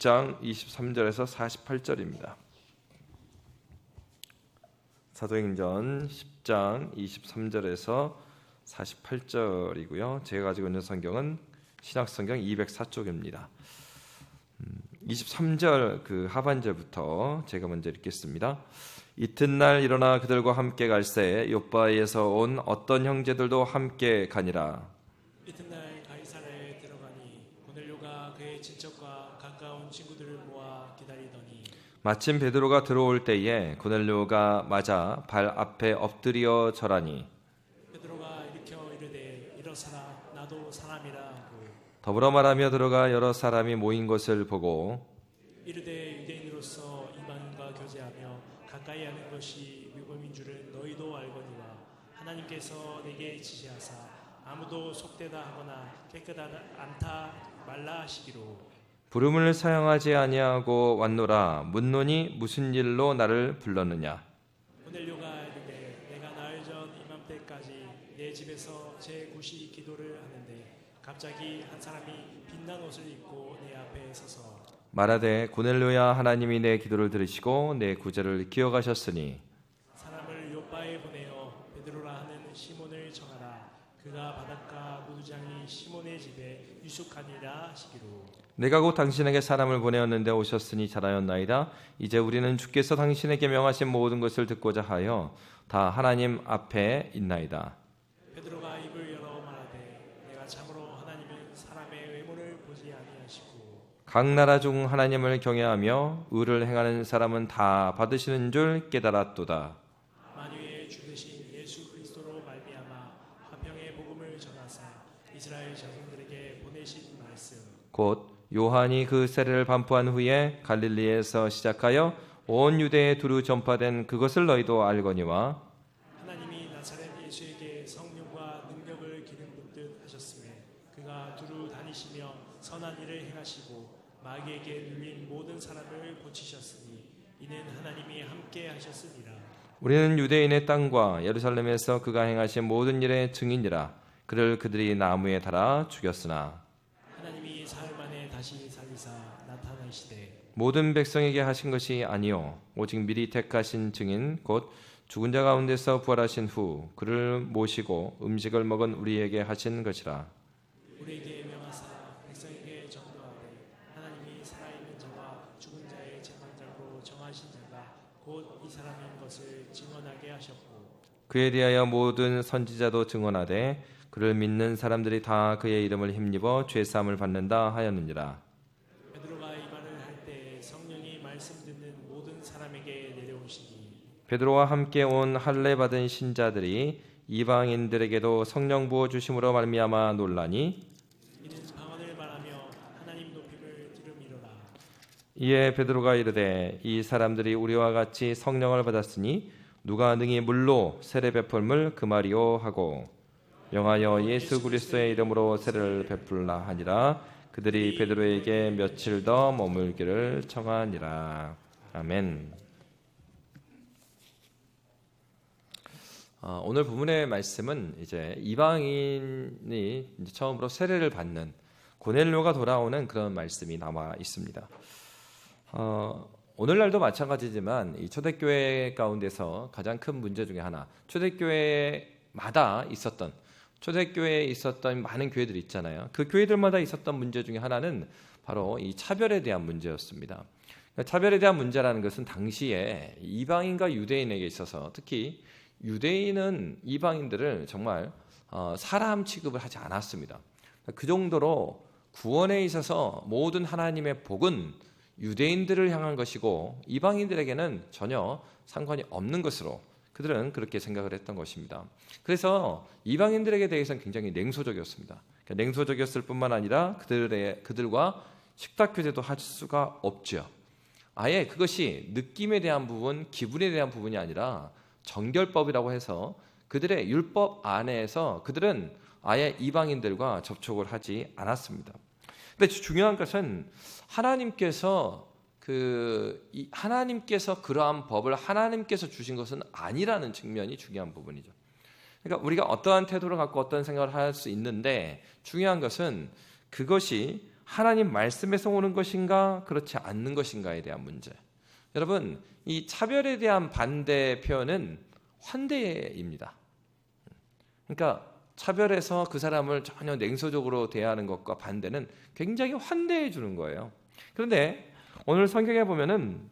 10장 23절에서 48절입니다. 사도행전 10장 23절에서 48절이고요. 제가 가지고 있는 성경은 신약성경 204쪽입니다. 23절 그 하반절부터 제가 먼저 읽겠습니다. 이튿날 일어나 그들과 함께 갈새 요빠에서 온 어떤 형제들도 함께 가니라. 이튿날 가이사랴에 들어가니 고넬료가 그의 친척과 가까운 친구들을 모아 기다리더니 마침 베드로가 들어올 때에 고넬료가 맞아 발 앞에 엎드려 절하니 베드로가 일으켜 이르되 일어서라 나도 사람이라 하고 더불어 말하며 들어가 여러 사람이 모인 것을 보고 이르되 유대인으로서 이방인과 교제하며 가까이 하는 것이 율법인 줄은 너희도 알거니와 하나님께서 내게 지시하사 아무도 속되다 하거나 깨끗하다 않다 말라 하시기로 부름을 사용하지 아니하고 왔노라. 묻노니 무슨 일로 나를 불렀느냐. 고넬료가 이르되 내가 나흘 전 이맘때까지 내 집에서 제9시 기도를 하는데 갑자기 한 사람이 빛난 옷을 입고 내 앞에 서서 말하되 고넬료야, 하나님이 내 기도를 들으시고 내 구제를 기억하셨으니 사람을 요빠에 보내어 베드로라 하는 시몬을 청하라. 그가 바닷가 무장이 시몬의 집에 유숙하니라 하시기로 내가 곧 당신에게 사람을 보내었는데 오셨으니 잘하였나이다. 이제 우리는 주께서 당신에게 명하신 모든 것을 듣고자 하여 다 하나님 앞에 있나이다. 베드로가 입을 열어 말하되 내가 참으로 하나님은 사람의 외모를 보지 아니하시고 각 나라 중 하나님을 경외하며 의를 행하는 사람은 다 받으시는 줄 깨달았도다. 만유의 주 되신 예수 그리스도로 말미암아 화평의 복음을 전하사 이스라엘 자손들에게 보내신 말씀 곧 요한이 그 세례를 반포한 후에 갈릴리에서 시작하여 온 유대에 두루 전파된 그것을 너희도 알거니와 하나님이 나사렛 예수에게 성령과 능력을 기름 붓듯 하셨으며 그가 두루 다니시며 선한 일을 행하시고 마귀에게 눌린 모든 사람을 고치셨으니 이는 하나님이 함께 하셨으니라. 우리는 유대인의 땅과 예루살렘에서 그가 행하신 모든 일의 증인이라. 그를 그들이 나무에 달아 죽였으나 하나님이 사흘 만에 다시 살리사 나타나시되 모든 백성에게 하신 것이 아니요 오직 미리 택하신 증인 곧 죽은 자 가운데서 부활하신 후 그를 모시고 음식을 먹은 우리에게 하신 것이라. 우리에게 명하사 백성에게 전도하되 하나님이 살아있는 자와 죽은 자의 재판장으로 정하신 자가 곧 이 사람인 것을 증언하게 하셨고 그에 대하여 모든 선지자도 증언하되 그를 믿는 사람들이 다 그의 이름을 힘입어 죄사함을 받는다 하였느니라. 베드로가 이 말을 할 때 성령이 말씀 듣는 모든 사람에게 내려오시니 베드로와 함께 온 할례 받은 신자들이 이방인들에게도 성령 부어 주심으로 말미암아 놀라니 이는 방언을 말하며 하나님 높임을 들음이로라. 이에 베드로가 이르되 이 사람들이 우리와 같이 성령을 받았으니 누가 능히 물로 세례 베풀물 그 말이요 하고 명하여 예수 그리스도의 이름으로 세례를 베풀라 하니라. 그들이 베드로에게 며칠 더 머물기를 청하니라. 아멘. 오늘 본문의 말씀은 이제 이방인이 이제 처음으로 세례를 받는 고넬료가 돌아오는 그런 말씀이 남아 있습니다. 오늘날도 마찬가지지만 이 초대교회 가운데서 가장 큰 문제 중에 하나, 초대교회마다 있었던 초대교회에 있었던 많은 교회들이 있잖아요. 그 교회들마다 있었던 문제 중에 하나는 바로 이 차별에 대한 문제였습니다. 그러니까 차별에 대한 문제라는 것은 당시에 이방인과 유대인에게 있어서 특히 유대인은 이방인들을 정말 사람 취급을 하지 않았습니다. 그 정도로 구원에 있어서 모든 하나님의 복은 유대인들을 향한 것이고 이방인들에게는 전혀 상관이 없는 것으로 그들은 그렇게 생각을 했던 것입니다. 그래서 이방인들에게 대해서는 굉장히 냉소적이었습니다. 그러니까 냉소적이었을 뿐만 아니라 그들과 식탁 교제도 할 수가 없죠. 아예 그것이 느낌에 대한 부분, 기분에 대한 부분이 아니라 정결법이라고 해서 그들의 율법 안에서 그들은 아예 이방인들과 접촉을 하지 않았습니다. 근데 중요한 것은 하나님께서 그러한 법을 하나님께서 주신 것은 아니라는 측면이 중요한 부분이죠. 그러니까 우리가 어떠한 태도를 갖고 어떤 생각을 할 수 있는데 중요한 것은 그것이 하나님 말씀에서 오는 것인가 그렇지 않는 것인가에 대한 문제. 여러분, 이 차별에 대한 반대 표현은 환대입니다. 그러니까 차별해서 그 사람을 전혀 냉소적으로 대하는 것과 반대는 굉장히 환대해 주는 거예요. 그런데 오늘 성경에 보면은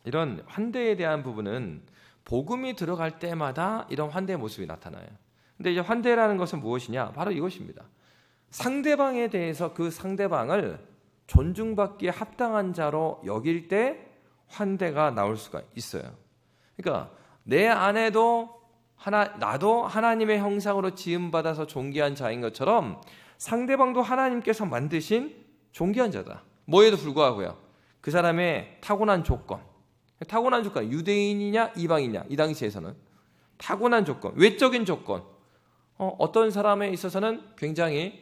이런 환대에 대한 부분은 복음이 들어갈 때마다 이런 환대의 모습이 나타나요. 근데 이제 환대라는 것은 무엇이냐? 바로 이것입니다. 상대방에 대해서 그 상대방을 존중받기에 합당한 자로 여길 때 환대가 나올 수가 있어요. 그러니까 내 안에도 나도 하나님의 형상으로 지음받아서 존귀한 자인 것처럼 상대방도 하나님께서 만드신 존귀한 자다. 뭐에도 불구하고요. 그 사람의 타고난 조건, 유대인이냐 이방이냐, 이 당시에서는 타고난 조건, 외적인 조건, 어떤 사람에 있어서는 굉장히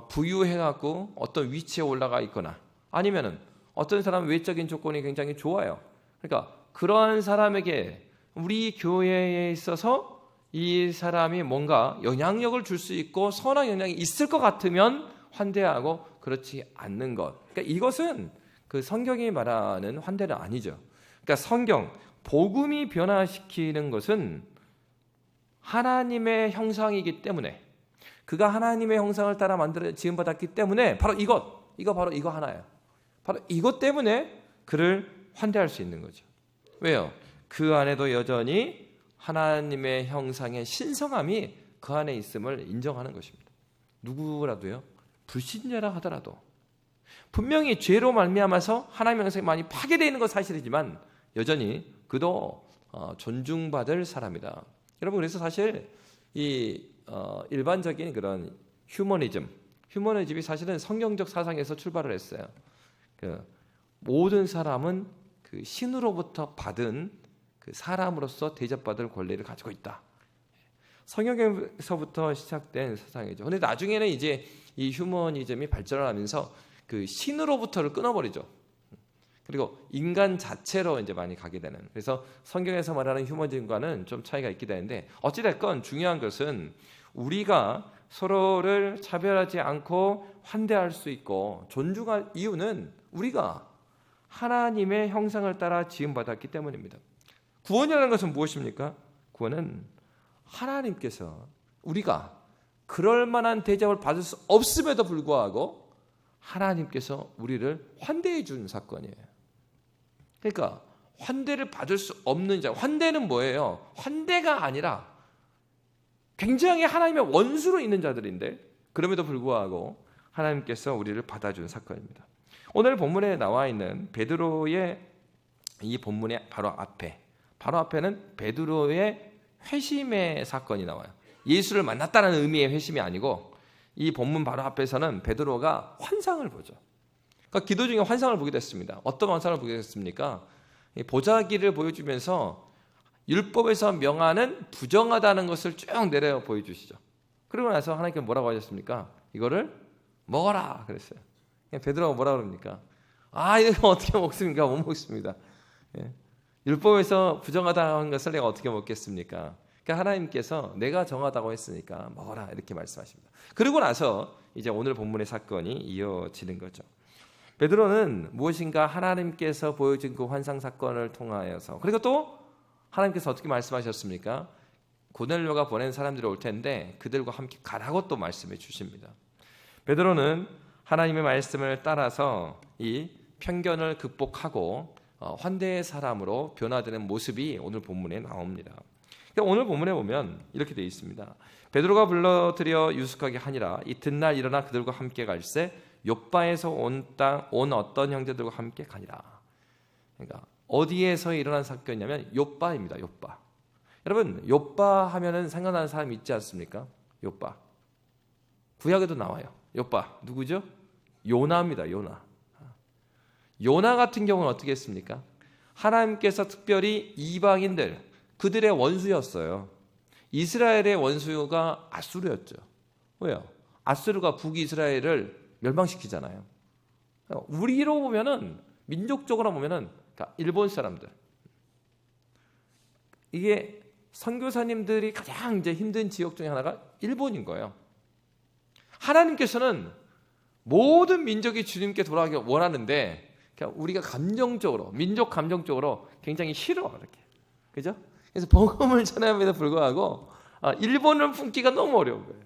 부유해갖고 어떤 위치에 올라가 있거나, 아니면은 어떤 사람은 외적인 조건이 굉장히 좋아요. 그러니까 그러한 사람에게 우리 교회에 있어서 이 사람이 뭔가 영향력을 줄 수 있고 선한 영향이 있을 것 같으면 환대하고, 그렇지 않는 것. 그러니까 이것은 그 성경이 말하는 환대는 아니죠. 그러니까 성경, 복음이 변화시키는 것은 하나님의 형상이기 때문에, 그가 하나님의 형상을 따라 만들어 지음받았기 때문에 바로 바로 이거 하나예요. 바로 이것 때문에 그를 환대할 수 있는 거죠. 왜요? 그 안에도 여전히 하나님의 형상의 신성함이 그 안에 있음을 인정하는 것입니다. 누구라도요, 불신자라 하더라도 분명히 죄로 말미암아서 하나님의 형상이 많이 파괴되어 있는 건 사실이지만 여전히 그도 존중받을 사람이다. 여러분, 그래서 사실 이 일반적인 그런 휴머니즘이 사실은 성경적 사상에서 출발을 했어요. 그 모든 사람은 그 신으로부터 받은 그 사람으로서 대접받을 권리를 가지고 있다. 성경에서부터 시작된 사상이죠. 그런데 나중에는 이제 이 휴머니즘이 발전을 하면서 그 신으로부터를 끊어버리죠. 그리고 인간 자체로 이제 많이 가게 되는. 그래서 성경에서 말하는 휴머니즘과는 좀 차이가 있게 되는데, 어찌됐건 중요한 것은 우리가 서로를 차별하지 않고 환대할 수 있고 존중할 이유는 우리가 하나님의 형상을 따라 지음받았기 때문입니다. 구원이라는 것은 무엇입니까? 구원은 하나님께서 우리가 그럴 만한 대접을 받을 수 없음에도 불구하고 하나님께서 우리를 환대해 준 사건이에요. 그러니까 환대를 받을 수 없는 자, 환대는 뭐예요? 환대가 아니라 굉장히 하나님의 원수로 있는 자들인데 그럼에도 불구하고 하나님께서 우리를 받아준 사건입니다. 오늘 본문에 나와 있는 베드로의 이 본문의 바로 앞에는 베드로의 회심의 사건이 나와요. 예수를 만났다는 의미의 회심이 아니고 이 본문 바로 앞에서는 베드로가 환상을 보죠. 그러니까 기도 중에 환상을 보게 됐습니다. 어떤 환상을 보게 됐습니까? 보자기를 보여주면서 율법에서 명하는 부정하다는 것을 쭉 내려 보여주시죠. 그러고 나서 하나님께서 뭐라고 하셨습니까? 이거를 먹어라 그랬어요. 베드로가 뭐라 그럽니까? 이거 어떻게 먹습니까? 못 먹습니다. 율법에서 부정하다는 것을 내가 어떻게 먹겠습니까? 그러니까 하나님께서 내가 정하다고 했으니까 먹어라 이렇게 말씀하십니다. 그러고 나서 이제 오늘 본문의 사건이 이어지는 거죠. 베드로는 무엇인가 하나님께서 보여준 그 환상 사건을 통하여서, 그리고 또 하나님께서 어떻게 말씀하셨습니까? 고넬료가 보낸 사람들이 올 텐데 그들과 함께 가라고 또 말씀해 주십니다. 베드로는 하나님의 말씀을 따라서 이 편견을 극복하고 환대의 사람으로 변화되는 모습이 오늘 본문에 나옵니다. 오늘 본문에 보면 이렇게 되어 있습니다. 베드로가 불러들여 유숙하게 하니라. 이튿날 일어나 그들과 함께 갈새 욥바에서 온 어떤 형제들과 함께 가니라. 그러니까 어디에서 일어난 사건이냐면 욥바입니다. 욥바. 여러분, 욥바 하면은 생각나는 사람이 있지 않습니까? 욥바. 구약에도 나와요. 욥바 누구죠? 요나입니다. 요나 같은 경우는 어떻게 했습니까? 하나님께서 특별히 이방인들, 그들의 원수였어요. 이스라엘의 원수가 아수르였죠. 왜요? 아수르가 북이스라엘을 멸망시키잖아요. 우리로 보면은, 민족적으로 보면은 그러니까 일본 사람들, 이게 선교사님들이 가장 이제 힘든 지역 중에 하나가 일본인 거예요. 하나님께서는 모든 민족이 주님께 돌아가기 원하는데 그러니까 우리가 감정적으로 민족 감정적으로 굉장히 싫어 이렇게 그죠? 그래서 복음을 전함에도 불구하고 일본을 품기가 너무 어려운 거예요.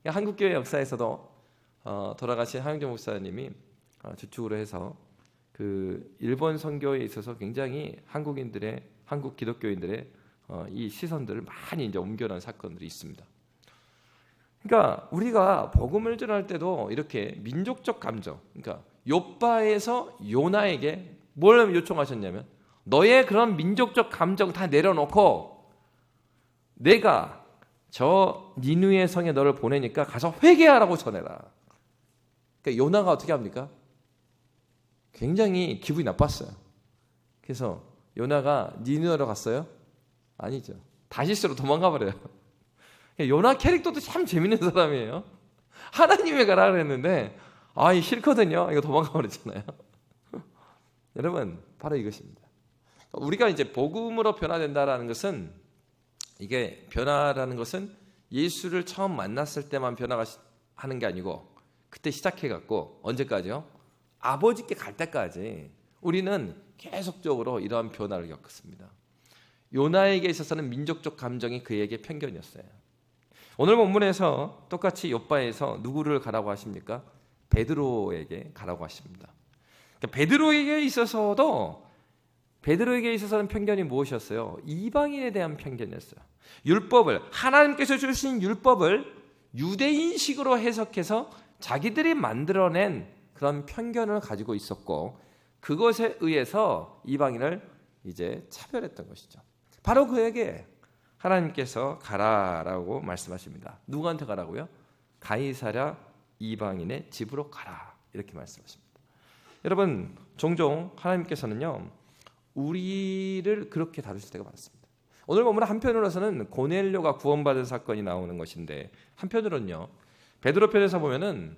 그러니까 한국교회 역사에서도 돌아가신 하영조 목사님이 주축으로 해서 그 일본 선교에 있어서 굉장히 한국 기독교인들의 이 시선들을 많이 이제 옮겨놓은 사건들이 있습니다. 그러니까 우리가 복음을 전할 때도 이렇게 민족적 감정, 그러니까 욥바에서 요나에게 뭘 요청하셨냐면 너의 그런 민족적 감정 다 내려놓고 내가 저 니누의 성에 너를 보내니까 가서 회개하라고 전해라. 그러니까 요나가 어떻게 합니까? 굉장히 기분이 나빴어요. 그래서 요나가 니누에로 갔어요? 아니죠. 다시스로 도망가 버려요. 요나 캐릭터도 참 재밌는 사람이에요. 하나님의 가라 그랬는데 싫거든요. 이거 도망가 버렸잖아요. 여러분 바로 이것입니다. 우리가 이제 복음으로 변화된다라는 것은 이게 변화라는 것은 예수를 처음 만났을 때만 변화가 하는 게 아니고 그때 시작해갖고 언제까지요? 아버지께 갈 때까지 우리는 계속적으로 이러한 변화를 겪었습니다. 요나에게 있어서는 민족적 감정이 그에게 편견이었어요. 오늘 본문에서 똑같이 욥바에서 누구를 가라고 하십니까? 베드로에게 가라고 하십니다. 그러니까 베드로에게 있어서는 편견이 무엇이었어요? 이방인에 대한 편견이었어요. 율법을 하나님께서 주신 율법을 유대인식으로 해석해서 자기들이 만들어낸 그런 편견을 가지고 있었고 그것에 의해서 이방인을 이제 차별했던 것이죠. 바로 그에게 하나님께서 가라라고 말씀하십니다. 누구한테 가라고요? 가이사랴 이방인의 집으로 가라 이렇게 말씀하십니다. 여러분 종종 하나님께서는요 우리를 그렇게 다루실 때가 많습니다. 오늘 보면 한편으로서는 고넬료가 구원받은 사건이 나오는 것인데 한편으로는요 베드로 편에서 보면은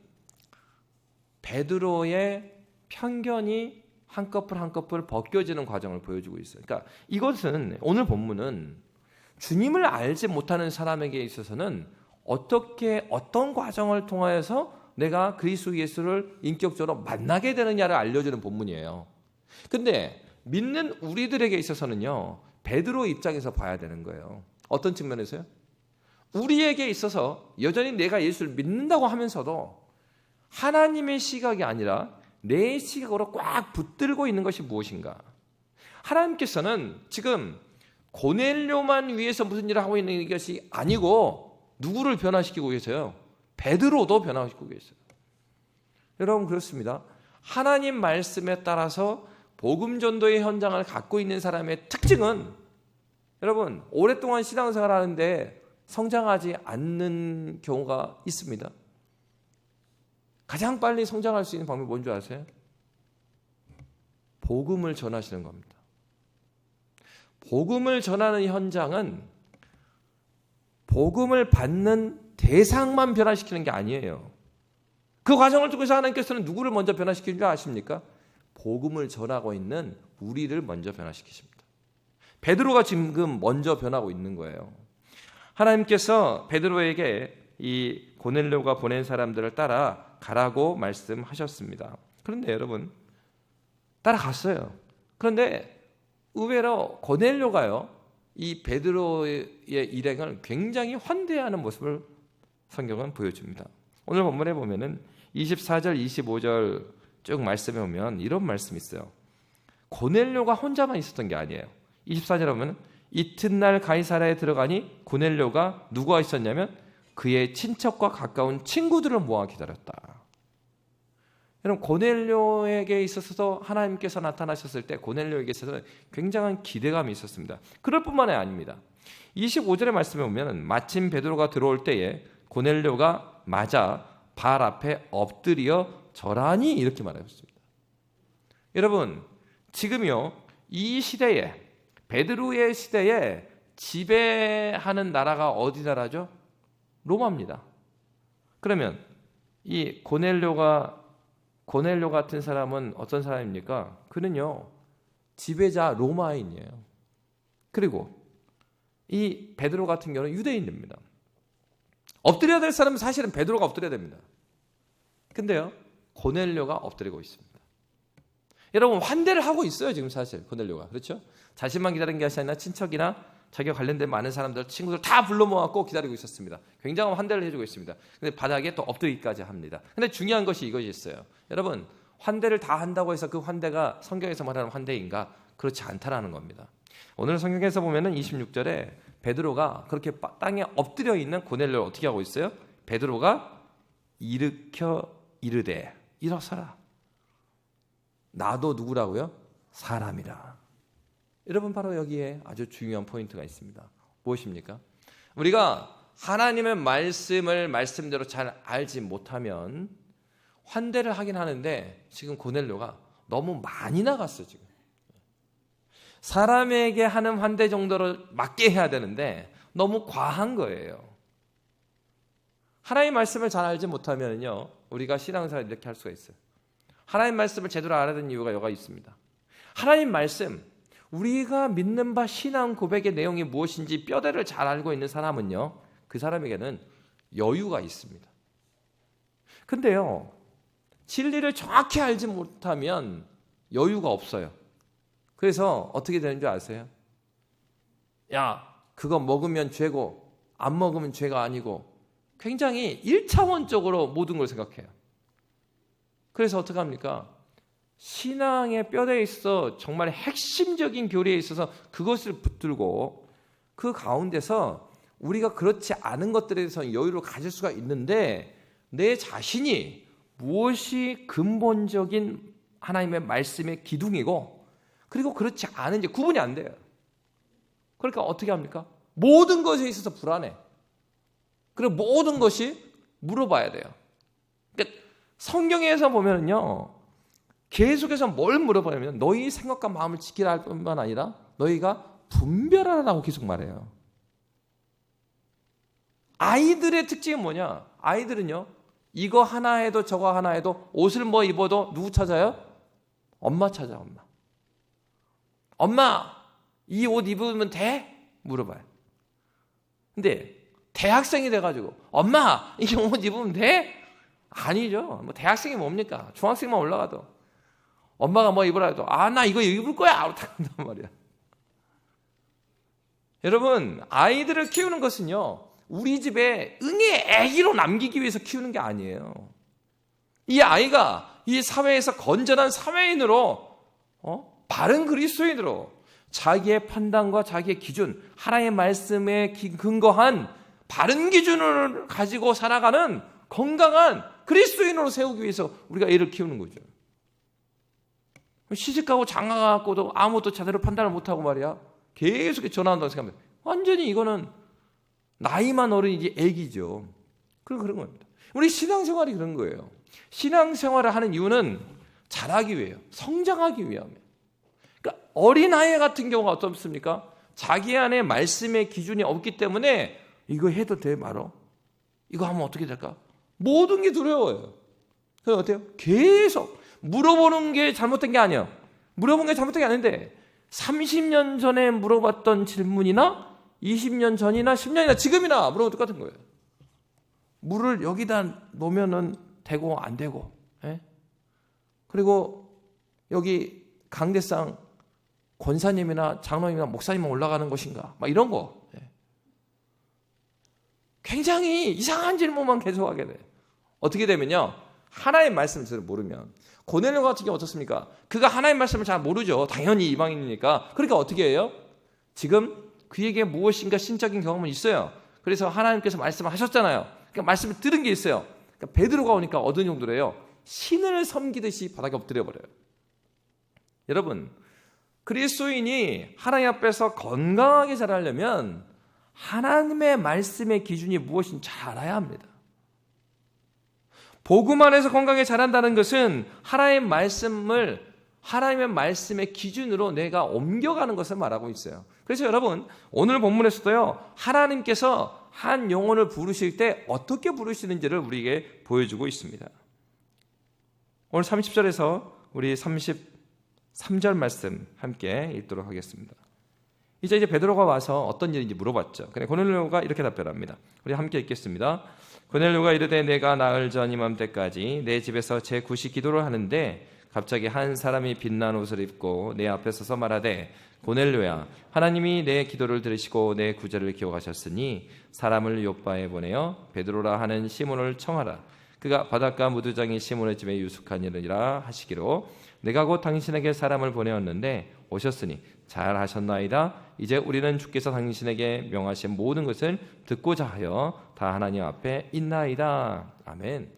베드로의 편견이 한꺼풀 한꺼풀 벗겨지는 과정을 보여주고 있어요. 그러니까 이것은 오늘 본문은 주님을 알지 못하는 사람에게 있어서는 어떤 과정을 통하여서 내가 그리스도 예수를 인격적으로 만나게 되느냐를 알려주는 본문이에요. 근데 믿는 우리들에게 있어서는요 베드로 입장에서 봐야 되는 거예요. 어떤 측면에서요? 우리에게 있어서 여전히 내가 예수를 믿는다고 하면서도 하나님의 시각이 아니라 내 시각으로 꽉 붙들고 있는 것이 무엇인가? 하나님께서는 지금 고넬료만 위해서 무슨 일을 하고 있는 것이 아니고 누구를 변화시키고 계세요? 베드로도 변화시키고 계세요. 여러분 그렇습니다. 하나님 말씀에 따라서 복음 전도의 현장을 갖고 있는 사람의 특징은 여러분 오랫동안 신앙생활을 하는데 성장하지 않는 경우가 있습니다. 가장 빨리 성장할 수 있는 방법이 뭔지 아세요? 복음을 전하시는 겁니다. 복음을 전하는 현장은 복음을 받는 대상만 변화시키는 게 아니에요. 그 과정을 통해서 하나님께서는 누구를 먼저 변화시키는 줄 아십니까? 복음을 전하고 있는 우리를 먼저 변화시키십니다. 베드로가 지금 먼저 변하고 있는 거예요. 하나님께서 베드로에게 이 고넬료가 보낸 사람들을 따라 가라고 말씀하셨습니다. 그런데 여러분 따라갔어요. 그런데 의외로 고넬료가요 이 베드로의 일행을 굉장히 환대하는 모습을 성경은 보여줍니다. 오늘 본문에 보면은 24절 25절 쭉 말씀해 보면 이런 말씀이 있어요. 고넬료가 혼자만 있었던 게 아니에요. 24절에 보면 이튿날 가이사랴에 들어가니 고넬료가 누구와 있었냐면 그의 친척과 가까운 친구들을 모아 기다렸다. 여러분 고넬료에게 있어서도 하나님께서 나타나셨을 때 고넬료에게 있어서는 굉장한 기대감이 있었습니다. 그럴 뿐만이 아닙니다. 25절의 말씀에 보면 마침 베드로가 들어올 때에 고넬료가 맞아 발 앞에 엎드려 절하니 이렇게 말했습니다. 여러분 지금요 이 시대에 베드로의 시대에 지배하는 나라가 어디 나라죠? 로마입니다. 그러면 이 고넬료 같은 사람은 어떤 사람입니까? 그는요 지배자 로마인이에요. 그리고 이 베드로 같은 경우는 유대인입니다. 엎드려야 될 사람은 사실은 베드로가 엎드려야 됩니다. 근데요 고넬료가 엎드리고 있습니다. 여러분 환대를 하고 있어요 지금 사실 고넬료가. 그렇죠? 자신만 기다린 게 아니라 친척이나 자기와 관련된 많은 사람들, 친구들 다 불러 모았고 기다리고 있었습니다. 굉장한 환대를 해주고 있습니다. 근데 바닥에 또 엎드리기까지 합니다. 근데 중요한 것이 이것이 있어요. 여러분 환대를 다 한다고 해서 그 환대가 성경에서 말하는 환대인가? 그렇지 않다라는 겁니다. 오늘 성경에서 보면은 26절에 베드로가 그렇게 땅에 엎드려 있는 고넬료를 어떻게 하고 있어요? 베드로가 일으켜 이르되 일어서라. 나도 누구라고요? 사람이라. 여러분 바로 여기에 아주 중요한 포인트가 있습니다. 무엇입니까? 우리가 하나님의 말씀을 말씀대로 잘 알지 못하면 환대를 하긴 하는데 지금 고넬료가 너무 많이 나갔어 지금. 사람에게 하는 환대 정도로 맞게 해야 되는데 너무 과한 거예요. 하나님의 말씀을 잘 알지 못하면요 우리가 신앙생활을 이렇게 할 수가 있어요. 하나님 말씀을 제대로 알아야 되는 이유가 여가 있습니다. 하나님 말씀, 우리가 믿는 바 신앙 고백의 내용이 무엇인지 뼈대를 잘 알고 있는 사람은요 그 사람에게는 여유가 있습니다. 근데요 진리를 정확히 알지 못하면 여유가 없어요. 그래서 어떻게 되는 줄 아세요? 야 그거 먹으면 죄고 안 먹으면 죄가 아니고 굉장히 1차원적으로 모든 걸 생각해요. 그래서 어떻게 합니까? 신앙의 뼈대에 있어 정말 핵심적인 교리에 있어서 그것을 붙들고 그 가운데서 우리가 그렇지 않은 것들에 대해서 여유를 가질 수가 있는데 내 자신이 무엇이 근본적인 하나님의 말씀의 기둥이고 그리고 그렇지 않은지 구분이 안 돼요. 그러니까 어떻게 합니까? 모든 것에 있어서 불안해. 그리고 모든 것이 물어봐야 돼요. 그러니까 성경에서 보면요 계속해서 뭘 물어보냐면 너희 생각과 마음을 지키라 할 뿐만 아니라 너희가 분별하라고 계속 말해요. 아이들의 특징이 뭐냐? 아이들은요 이거 하나 해도 저거 하나 해도 옷을 뭐 입어도 누구 찾아요? 엄마 찾아. 엄마 이 옷 입으면 돼? 물어봐요. 근데 대학생이 돼가지고 엄마 이 옷 입으면 돼? 아니죠. 뭐 대학생이 뭡니까? 중학생만 올라가도 엄마가 뭐 입으라 해도 나 이거 입을 거야 그렇게 한단 말이야. 여러분 아이들을 키우는 것은요 우리 집에 응애 애기로 남기기 위해서 키우는 게 아니에요. 이 아이가 이 사회에서 건전한 사회인으로 바른 그리스도인으로 자기의 판단과 자기의 기준 하나님의 말씀에 근거한 바른 기준을 가지고 살아가는 건강한 그리스도인으로 세우기 위해서 우리가 애를 키우는 거죠. 시집가고 장가가고도 아무것도 제대로 판단을 못하고 말이야 계속 전화한다고 생각하면 완전히 이거는 나이만 어른이지 애기죠. 그런 겁니다. 우리 신앙생활이 그런 거예요. 신앙생활을 하는 이유는 자라기 위해요. 성장하기 위함이에요. 그러니까 어린아이 같은 경우가 어떻습니까? 자기 안에 말씀의 기준이 없기 때문에 이거 해도 돼 말어? 이거 하면 어떻게 될까? 모든 게 두려워요. 그래서 어때요? 계속 물어보는 게 잘못된 게 아니에요. 물어본 게 잘못된 게 아닌데 30년 전에 물어봤던 질문이나 20년 전이나 10년이나 지금이나 물어보면 똑같은 거예요. 물을 여기다 놓으면 되고 안 되고 그리고 여기 강대상 권사님이나 장로님이나 목사님만 올라가는 것인가 막 이런 거 굉장히 이상한 질문만 계속하게 돼요. 어떻게 되면요 하나님의 말씀을 잘 모르면 고넬료 같은 경우 어떻습니까? 그가 하나님의 말씀을 잘 모르죠. 당연히 이방인이니까. 그러니까 어떻게 해요? 지금 그에게 무엇인가 신적인 경험은 있어요. 그래서 하나님께서 말씀을 하셨잖아요. 그러니까 말씀을 들은 게 있어요. 그러니까 베드로가 오니까 어떤 정도래요? 신을 섬기듯이 바닥에 엎드려 버려요. 여러분 그리스도인이 하나님 앞에서 건강하게 자라려면 하나님의 말씀의 기준이 무엇인지 잘 알아야 합니다. 복음 안에서 건강하게 자란다는 것은 하나님의 말씀의 기준으로 내가 옮겨가는 것을 말하고 있어요. 그래서 여러분 오늘 본문에서도요 하나님께서 한 영혼을 부르실 때 어떻게 부르시는지를 우리에게 보여주고 있습니다. 오늘 30절에서 우리 33절 말씀 함께 읽도록 하겠습니다. 이제 베드로가 와서 어떤 일인지 물어봤죠. 근데 고넬료가 이렇게 답변합니다. 우리 함께 읽겠습니다. 고넬료가 이르되 내가 나흘 전 이맘때까지 내 집에서 제 구시 기도를 하는데 갑자기 한 사람이 빛난 옷을 입고 내 앞에 서서 말하되 고넬료야, 하나님이 내 기도를 들으시고 내 구제를 기억하셨으니 사람을 요바에 보내어 베드로라 하는 시몬을 청하라. 그가 바닷가 무두장이 시몬의 집에 유숙한 일이라 하시기로 내가 곧 당신에게 사람을 보내었는데 오셨으니 잘하셨나이다. 이제 우리는 주께서 당신에게 명하신 모든 것을 듣고자 하여 다 하나님 앞에 있나이다. 아멘.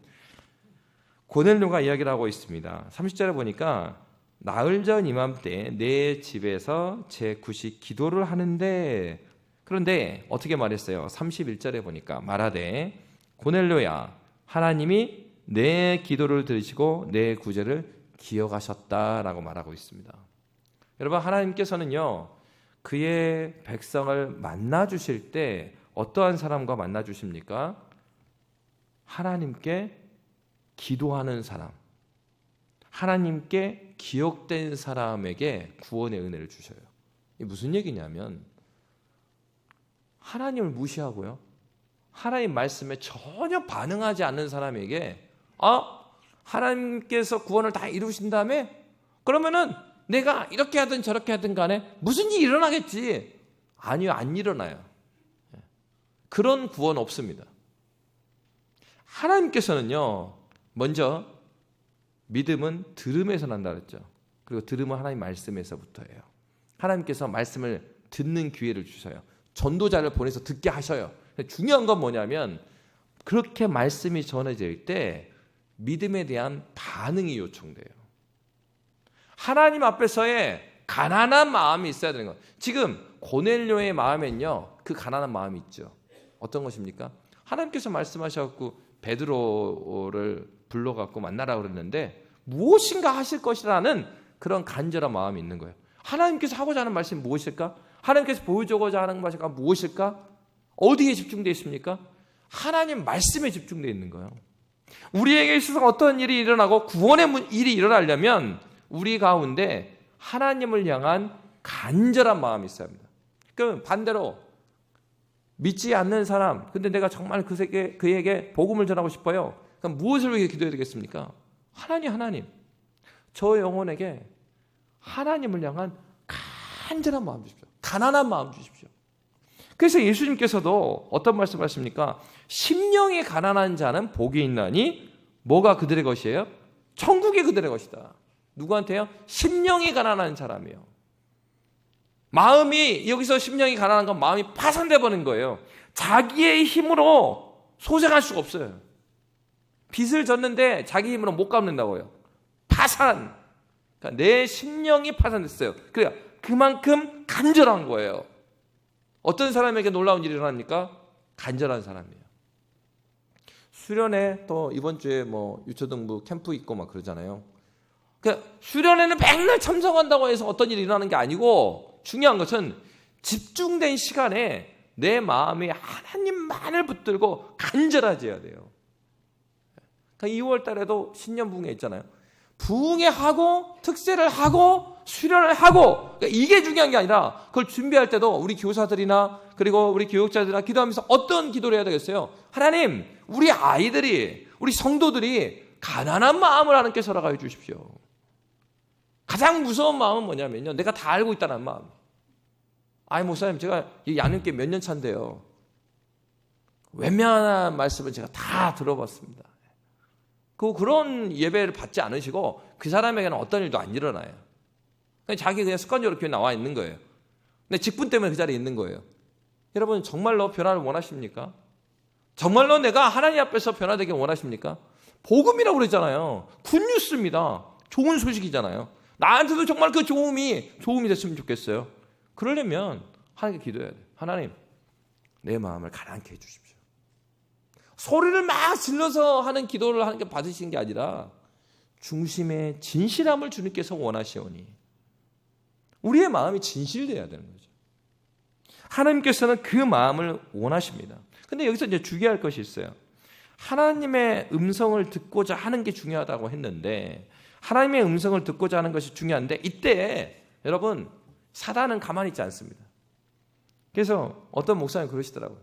고넬료가 이야기를 하고 있습니다. 30절에 보니까 나흘 전 이맘때 내 집에서 제 구시 기도를 하는데, 그런데 어떻게 말했어요? 31절에 보니까 말하되 고넬료야, 하나님이 내 기도를 들으시고 내 구제를 기억하셨다라고 말하고 있습니다. 여러분, 하나님께서는요 그의 백성을 만나 주실 때 어떠한 사람과 만나 주십니까? 하나님께 기도하는 사람, 하나님께 기억된 사람에게 구원의 은혜를 주셔요. 이게 무슨 얘기냐면 하나님을 무시하고요, 하나님 말씀에 전혀 반응하지 않는 사람에게 하나님께서 구원을 다 이루신 다음에 그러면은 내가 이렇게 하든 저렇게 하든 간에 무슨 일이 일어나겠지. 아니요, 안 일어나요. 그런 구원 없습니다. 하나님께서는요 먼저 믿음은 들음에서 난다 그랬죠. 그리고 들음은 하나님 말씀에서부터예요. 하나님께서 말씀을 듣는 기회를 주셔요. 전도자를 보내서 듣게 하셔요. 중요한 건 뭐냐면 그렇게 말씀이 전해질 때 믿음에 대한 반응이 요청돼요. 하나님 앞에서의 가난한 마음이 있어야 되는 거예요. 지금 고넬료의 마음엔요 그 가난한 마음이 있죠. 어떤 것입니까? 하나님께서 말씀하셔갖고 베드로를 불러갖고 만나라 그랬는데 무엇인가 하실 것이라는 그런 간절한 마음이 있는 거예요. 하나님께서 하고자 하는 말씀이 무엇일까? 하나님께서 보여주고자 하는 것이 무엇일까? 어디에 집중되어 있습니까? 하나님 말씀에 집중되어 있는 거예요. 우리에게 있어서 어떤 일이 일어나고 구원의 일이 일어나려면 우리 가운데 하나님을 향한 간절한 마음이 있어야 합니다. 그럼 반대로 믿지 않는 사람, 근데 내가 정말 그에게 복음을 전하고 싶어요. 그럼 무엇을 위해 기도해야 되겠습니까? 하나님, 저 영혼에게 하나님을 향한 간절한 마음 주십시오. 가난한 마음 주십시오. 그래서 예수님께서도 어떤 말씀하십니까? 심령이 가난한 자는 복이 있나니 뭐가 그들의 것이에요? 천국이 그들의 것이다. 누구한테요? 심령이 가난한 사람이요. 마음이, 여기서 심령이 가난한 건 마음이 파산돼 버린 거예요. 자기의 힘으로 소생할 수가 없어요. 빚을 졌는데 자기 힘으로 못 갚는다고요. 파산. 그러니까 내 심령이 파산됐어요. 그러니까 그만큼 간절한 거예요. 어떤 사람에게 놀라운 일이 일어납니까? 간절한 사람이에요. 수련회 또 이번 주에 유초등부 캠프 있고 막 그러잖아요. 그러니까 수련회는 맨날 참석한다고 해서 어떤 일이 일어나는 게 아니고 중요한 것은 집중된 시간에 내 마음이 하나님만을 붙들고 간절해져야 돼요. 그러니까 2월 달에도 신년 부흥회 있잖아요. 부흥회 하고 특세를 하고 수련을 하고, 그러니까 이게 중요한 게 아니라 그걸 준비할 때도 우리 교사들이나 그리고 우리 교육자들이나 기도하면서 어떤 기도를 해야 되겠어요? 하나님, 우리 아이들이, 우리 성도들이 가난한 마음을 하나님께 허락하여 주십시오. 가장 무서운 마음은 뭐냐면요, 내가 다 알고 있다는 마음. 아니 목사님, 제가 이 양육계 몇 년 차인데요, 웬만한 말씀은 제가 다 들어봤습니다. 그런 예배를 받지 않으시고 그 사람에게는 어떤 일도 안 일어나요. 자기 그냥 습관적으로 교회 나와 있는 거예요. 근데 직분 때문에 그 자리에 있는 거예요. 여러분, 정말로 변화를 원하십니까? 정말로 내가 하나님 앞에서 변화되길 원하십니까? 복음이라고 그랬잖아요. 굿뉴스입니다. 좋은 소식이잖아요. 나한테도 정말 그 도움이 됐으면 좋겠어요. 그러려면 하나님께 기도해야 돼요. 하나님, 내 마음을 가난케 해주십시오. 소리를 막 질러서 하는 기도를 하나님께 받으시는 게 아니라 중심에 진실함을 주님께서 원하시오니 우리의 마음이 진실돼야 되는 거죠. 하나님께서는 그 마음을 원하십니다. 근데 여기서 이제 주의할 것이 있어요. 하나님의 음성을 듣고자 하는 게 중요하다고 했는데, 하나님의 음성을 듣고자 하는 것이 중요한데, 이때 여러분, 사단은 가만히 있지 않습니다. 그래서 어떤 목사님 그러시더라고요.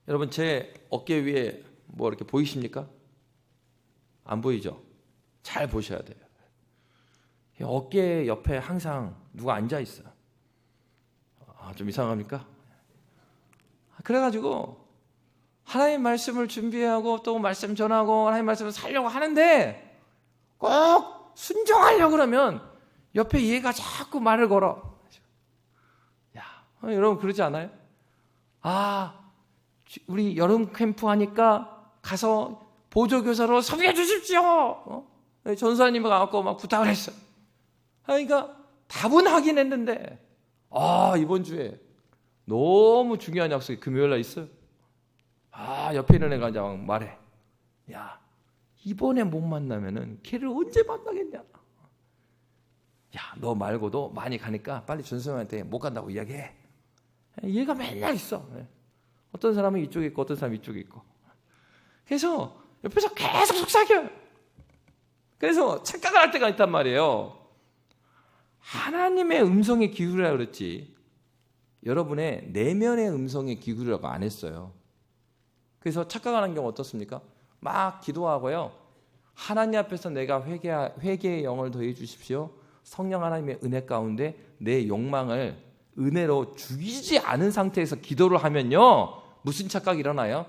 여러분 제 어깨 위에 뭐 이렇게 보이십니까? 안 보이죠? 잘 보셔야 돼요. 어깨 옆에 항상 누가 앉아 있어요. 좀 이상합니까? 그래가지고 하나님 말씀을 준비하고 또 말씀 전하고 하나님 말씀을 살려고 하는데 꼭 순종하려고 그러면 옆에 얘가 자꾸 말을 걸어. 야, 여러분 그러지 않아요? 우리 여름 캠프 하니까 가서 보조교사로 섭외해 주십시오. 전사님이 가고 막 부탁을 했어요. 그러니까 답은 하긴 했는데 이번 주에 너무 중요한 약속이 금요일날 있어요. 옆에 있는 애가 이제 막 말해. 야, 이번에 못 만나면은 걔를 언제 만나겠냐? 야, 너 말고도 많이 가니까 빨리 전수형한테 못 간다고 이야기해. 얘가 맨날 있어. 어떤 사람은 이쪽에 있고 어떤 사람은 이쪽에 있고. 그래서 옆에서 계속 속삭여요. 그래서 착각을 할 때가 있단 말이에요. 하나님의 음성에 기울이라고 그랬지 여러분의 내면의 음성에 기울이라고 안 했어요. 그래서 착각하는 경우 어떻습니까? 막 기도하고요. 하나님 앞에서 내가 회개의 영을 더해 주십시오. 성령 하나님의 은혜 가운데 내 욕망을 은혜로 죽이지 않은 상태에서 기도를 하면요. 무슨 착각이 일어나요?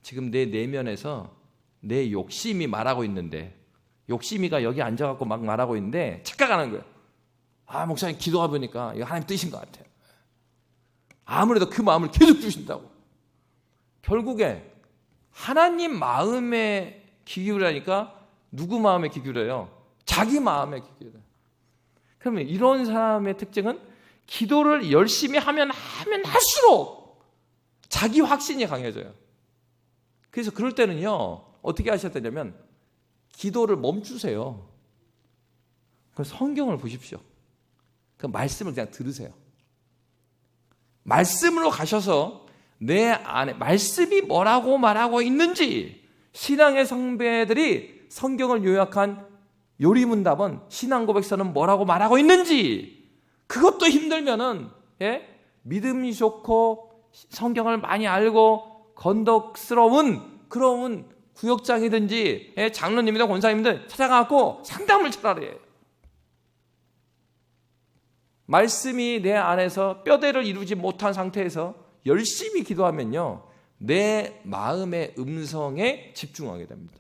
지금 내 내면에서 내 욕심이 말하고 있는데 욕심이가 여기 앉아갖고 막 말하고 있는데 착각하는 거예요. 목사님 기도해 보니까 이거 하나님 뜻인 것 같아요. 아무래도 그 마음을 계속 주신다고. 결국에 하나님 마음에 귀 기울이니까 누구 마음에 귀 기울여요? 자기 마음에 귀 기울여요. 그러면 이런 사람의 특징은 기도를 열심히 하면 할수록 자기 확신이 강해져요. 그래서 그럴 때는요 어떻게 하셔야 되냐면 기도를 멈추세요. 성경을 보십시오. 그 말씀을 그냥 들으세요. 말씀으로 가셔서 내 안에 말씀이 뭐라고 말하고 있는지 신앙의 선배들이 성경을 요약한 요리문답은 신앙고백서는 뭐라고 말하고 있는지 그것도 힘들면은 믿음이 좋고 성경을 많이 알고 건덕스러운 그런 구역장이든지 장로님이나 권사님들 찾아가고 상담을 차라리 해요. 말씀이 내 안에서 뼈대를 이루지 못한 상태에서 열심히 기도하면요 내 마음의 음성에 집중하게 됩니다.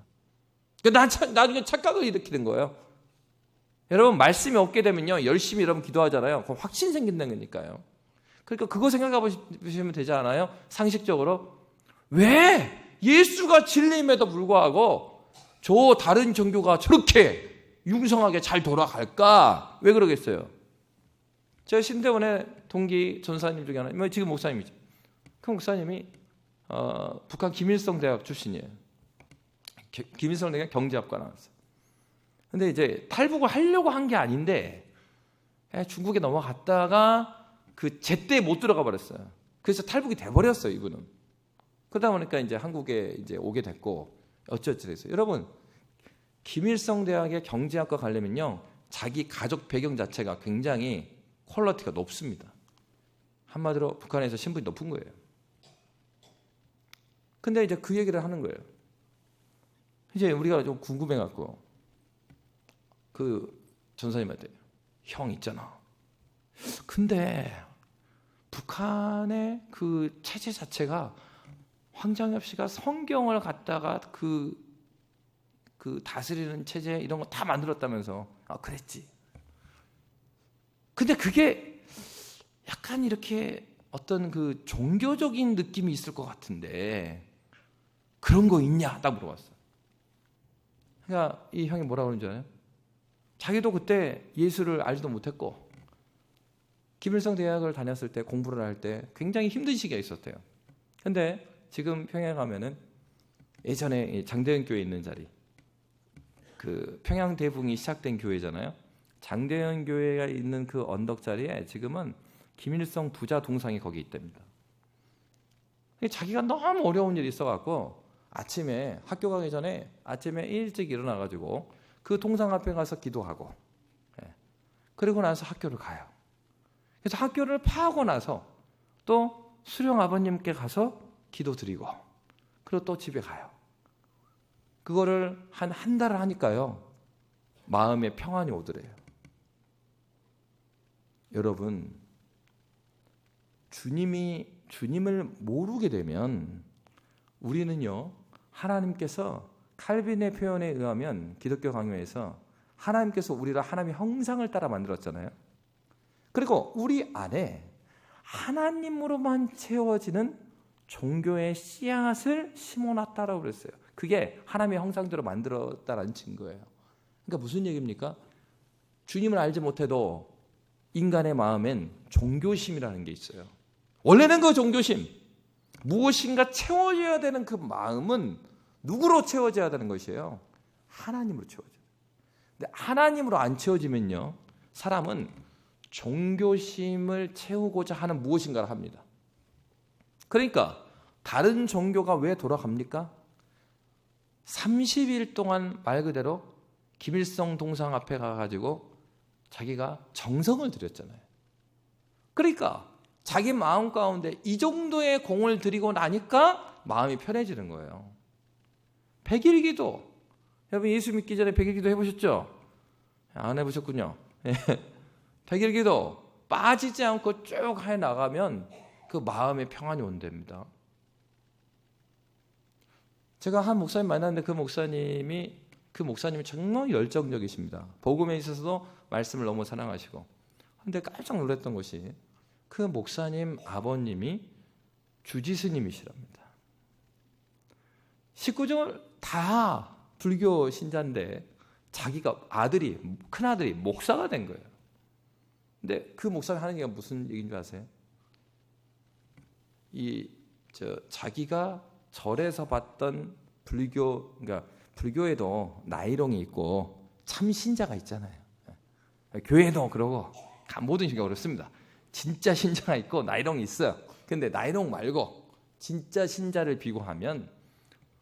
나중에 착각을 일으키는 거예요. 여러분 말씀이 없게 되면요 열심히 여러분 기도하잖아요. 그럼 확신 생긴다는 거니까요. 그러니까 그거 생각해 보시면 되지 않아요? 상식적으로 왜 예수가 진리임에도 불구하고 저 다른 종교가 저렇게 융성하게 잘 돌아갈까? 왜 그러겠어요? 제가 신대원의 동기 전사님 중에 하나, 지금 목사님이죠. 그 목사님이 북한 김일성 대학 출신이에요. 김일성 대학 경제학과 나왔어요. 근데 이제 탈북을 하려고 한 게 아닌데 중국에 넘어갔다가 그 제때 못 들어가 버렸어요. 그래서 탈북이 돼 버렸어요, 이분은. 그러다 보니까 이제 한국에 이제 오게 됐고 어쩌어쩌 됐어요. 여러분, 김일성 대학의 경제학과 가려면요 자기 가족 배경 자체가 굉장히 퀄리티가 높습니다. 한마디로 북한에서 신분이 높은 거예요. 근데 이제 그 얘기를 하는 거예요. 이제 우리가 좀 궁금해갖고 그 전사님한테 형 있잖아. 근데 북한의 그 체제 자체가 황장엽 씨가 성경을 갖다가 그 다스리는 체제 이런 거 다 만들었다면서. 그랬지. 근데 그게 약간 이렇게 어떤 그 종교적인 느낌이 있을 것 같은데 그런 거 있냐? 딱 물어봤어. 그러니까 이 형이 뭐라고 그러는지 알아요? 자기도 그때 예수를 알지도 못했고 김일성 대학을 다녔을 때 공부를 할 때 굉장히 힘든 시기가 있었대요. 근데 지금 평양에 가면은 예전에 장대현 교회 있는 자리, 그 평양 대붕이 시작된 교회잖아요. 장대현 교회가 있는 그 언덕 자리에 지금은 김일성 부자 동상이 거기 있답니다. 자기가 너무 어려운 일이 있어갖고 아침에 학교 가기 전에 아침에 일찍 일어나가지고 그 동상 앞에 가서 기도하고, 그리고 나서 학교를 가요. 그래서 학교를 파하고 나서 또 수령 아버님께 가서 기도드리고 그리고 또 집에 가요. 그거를 한 달을 하니까요, 마음에 평안이 오더래요. 여러분, 주님을 모르게 되면 우리는요, 하나님께서 칼빈의 표현에 의하면 기독교 강요에서 하나님께서 우리를 하나님의 형상을 따라 만들었잖아요. 그리고 우리 안에 하나님으로만 채워지는 종교의 씨앗을 심어놨다라고 그랬어요. 그게 하나님의 형상대로 만들었다라는 증거예요. 그러니까 무슨 얘기입니까? 주님을 알지 못해도 인간의 마음엔 종교심이라는 게 있어요. 원래는 그 종교심, 무엇인가 채워져야 되는 그 마음은 누구로 채워져야 되는 것이에요? 하나님으로 채워져요. 근데 하나님으로 안 채워지면요, 사람은 종교심을 채우고자 하는 무엇인가를 합니다. 그러니까 다른 종교가 왜 돌아갑니까? 30일 동안 말 그대로 김일성 동상 앞에 가가지고 자기가 정성을 들였잖아요. 그러니까 자기 마음 가운데 이 정도의 공을 들이고 나니까 마음이 편해지는 거예요. 100일 기도, 여러분 예수 믿기 전에 100일 기도 해보셨죠? 안 해보셨군요. 100일 기도 빠지지 않고 쭉 해나가면 그 마음의 평안이 온답니다. 제가 한 목사님 만났는데 그 목사님이 정말 열정적이십니다. 복음에 있어서도 말씀을 너무 사랑하시고. 그런데 깜짝 놀랐던 것이 그 목사님 아버님이 주지스님이시랍니다. 식구들 다 불교 신자인데 자기가 큰아들이 목사가 된 거예요. 근데 그 목사가 하는 얘기가 무슨 얘기인 줄 아세요? 자기가 절에서 봤던 그러니까 불교에도 나이롱이 있고 참 신자가 있잖아요. 교회도 그러고 모든 신자가 그렇습니다. 진짜 신자가 있고 나이롱이 있어요. 근데 나이롱 말고 진짜 신자를 비교하면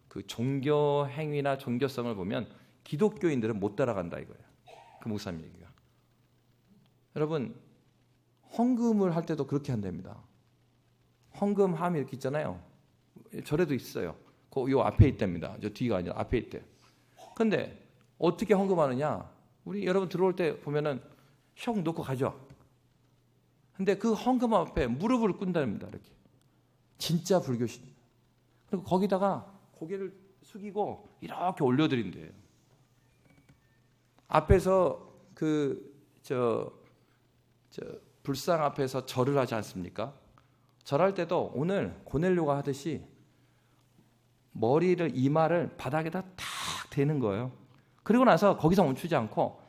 그 종교 행위나 종교성을 보면 기독교인들은 못 따라간다 이거예요. 그 목사님 얘기가. 여러분, 헌금을 할 때도 그렇게 한답니다. 헌금함이 이렇게 있잖아요. 절에도 있어요. 요 앞에 있답니다. 저 뒤가 아니라 앞에 있대요. 근데 어떻게 헌금하느냐? 우리 여러분 들어올 때 보면은 형 놓고 가죠. 근데 그 헌금 앞에 무릎을 꿇는답니다. 이렇게. 진짜 불교신. 그리고 거기다가 고개를 숙이고 이렇게 올려드린대요. 앞에서 불상 앞에서 절을 하지 않습니까? 절할 때도 오늘 고넬료가 하듯이 이마를 바닥에다 탁 대는 거예요. 그리고 나서 거기서 멈추지 않고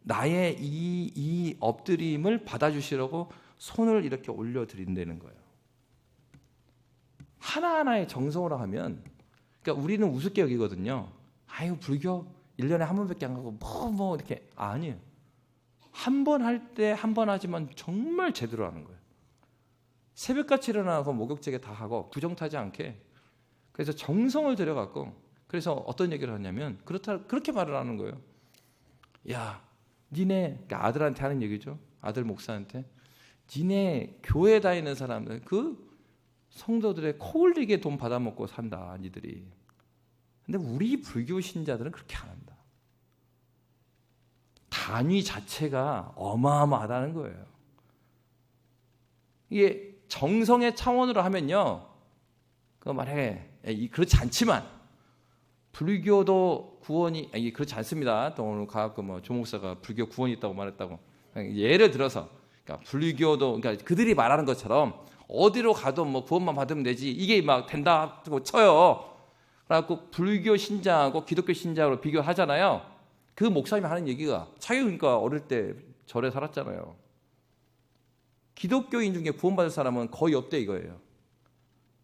나의 이 엎드림을 받아주시려고 손을 이렇게 올려드린다는 거예요. 하나하나의 정성으로 하면, 그러니까 우리는 우습게 여기거든요. 아유, 불교 1년에 한 번밖에 안 가고 이렇게. 아니에요. 한 번 할 때 한 번 하지만 정말 제대로 하는 거예요. 새벽같이 일어나서 목욕제게 다 하고 부정타지 않게. 그래서 정성을 들여갖고, 그래서 어떤 얘기를 하냐면 그렇게 말을 하는 거예요. 야, 그러니까 아들한테 하는 얘기죠. 아들 목사한테. 니네 교회 다니는 사람들, 그 성도들의 코 흘리게 돈 받아먹고 산다, 니들이. 근데 우리 불교 신자들은 그렇게 안 한다. 단위 자체가 어마어마하다는 거예요. 이게 정성의 차원으로 하면요, 그렇지 않지만 불교도 구원이 그렇지 않습니다. 또 오늘 가갖고 조 목사가 불교 구원이 있다고 말했다고. 예를 들어서 그러니까 불교도 그러니까 그들이 말하는 것처럼 어디로 가도 구원만 받으면 되지 이게 막 된다고 쳐요. 그래갖고 불교 신자하고 기독교 신자로 비교하잖아요. 그 목사님이 하는 얘기가 자기 그러니까 어릴 때 절에 살았잖아요. 기독교인 중에 구원받을 사람은 거의 없대 이거예요.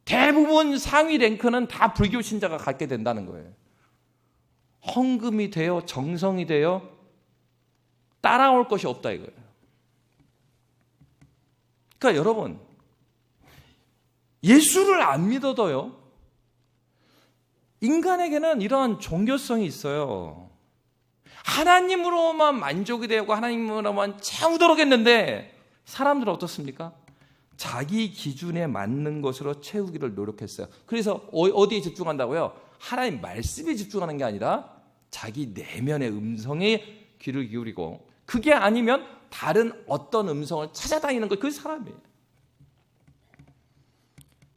대부분 상위 랭크는 다 불교 신자가 갖게 된다는 거예요. 헌금이 되어 정성이 되어 따라올 것이 없다 이거예요. 그러니까 여러분, 예수를 안 믿어도요, 인간에게는 이런 종교성이 있어요. 하나님으로만 만족이 되고 하나님으로만 채우도록 했는데 사람들은 어떻습니까? 자기 기준에 맞는 것으로 채우기를 노력했어요. 그래서 어디에 집중한다고요? 하나님 말씀에 집중하는 게 아니라 자기 내면의 음성에 귀를 기울이고, 그게 아니면 다른 어떤 음성을 찾아다니는 것, 그 사람이에요.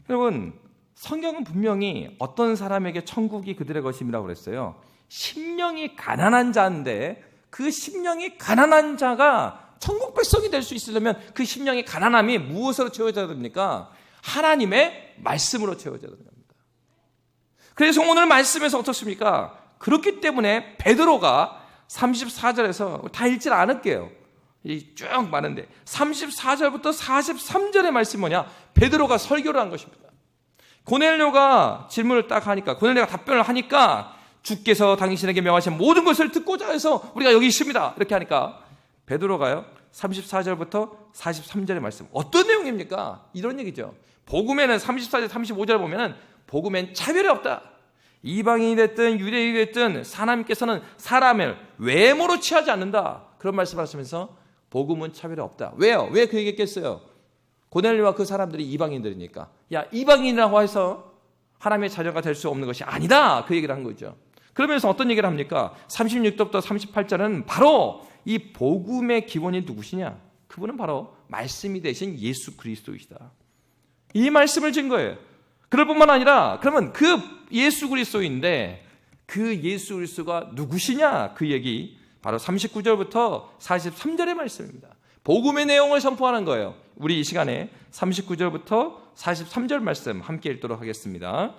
여러분, 성경은 분명히 어떤 사람에게 천국이 그들의 것임이라고 그랬어요. 심령이 가난한 자인데, 그 심령이 가난한 자가 천국 백성이 될 수 있으려면 그 심령의 가난함이 무엇으로 채워져야 됩니까? 하나님의 말씀으로 채워져야 됩니다. 그래서 오늘 말씀에서 어떻습니까? 그렇기 때문에 베드로가 34절에서 다 읽질 않을게요. 쭉 많은데 34절부터 43절의 말씀이 뭐냐? 베드로가 설교를 한 것입니다. 고넬료가 질문을 딱 하니까, 고넬료가 답변을 하니까, 주께서 당신에게 명하신 모든 것을 듣고자 해서 우리가 여기 있습니다, 이렇게 하니까 베드로가요 34절부터 43절의 말씀, 어떤 내용입니까? 이런 얘기죠. 복음에는 34절 35절 보면은 복음엔 차별이 없다. 이방인이 됐든 유대인이 됐든 하나님께서는 사람을 외모로 취하지 않는다, 그런 말씀을 하시면서 복음은 차별이 없다. 왜요? 왜 그 얘기했겠어요? 고넬료와 그 사람들이 이방인들이니까. 야, 이방인이라고 해서 하나님의 자녀가 될 수 없는 것이 아니다, 그 얘기를 한 거죠. 그러면서 어떤 얘기를 합니까? 36절부터 38절은 바로 이 복음의 기본이 누구시냐? 그분은 바로 말씀이 되신 예수 그리스도이시다. 이 말씀을 진 거예요. 그럴 뿐만 아니라, 그러면 그 예수 그리스도인데 그 예수 그리스도가 누구시냐? 그 얘기 바로 39절부터 43절의 말씀입니다. 복음의 내용을 선포하는 거예요. 우리 이 시간에 39절부터 43절 말씀 함께 읽도록 하겠습니다.